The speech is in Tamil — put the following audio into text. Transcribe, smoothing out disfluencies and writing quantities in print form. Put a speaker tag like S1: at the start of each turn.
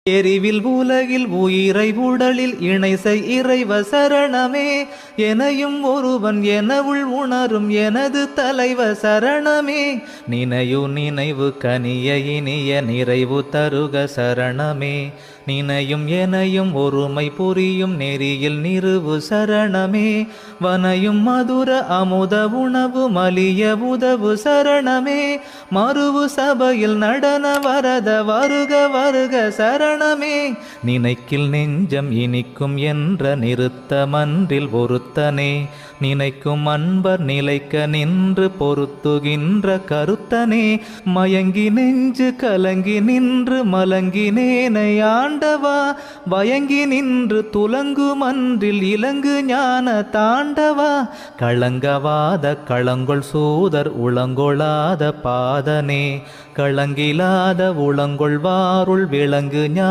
S1: எரிவில் உலகில் உயிரை உடலில் இணைசை இறைவ சரணமே எனையும் ஒருவன் எனவுள் உணரும் எனது தலைவ சரணமே நினையு நினைவு கனிய இனிய நிறைவு தருக சரணமே நினையும் எனையும் ஒருமை புரியும் நெறியில் நிறுவு சரணமே வனையும் மதுர அமுத உணவு மலிய உதவு சரணமே மறுவு சபையில் நடன வரத வருக வருக சரணமே நினைக்கில் நெஞ்சம் இனிக்கும் என்ற நிறுத்த மன்றில் பொருத்தனே நினைக்கும் அன்பர் நிலைக்க நின்று பொருத்துகின்ற கருத்தனே மயங்கி நெஞ்சு கலங்கி நின்று மலங்கினேனை ஆண்டவா வயங்கி நின்று துலங்கு மன்றில் இலங்கு ஞான தாண்டவா களங்கவாத களங்கொள் சூதர் உளங்கொளாத பாதனே களங்கிலாத உளங்கொள்வாருள் விளங்கு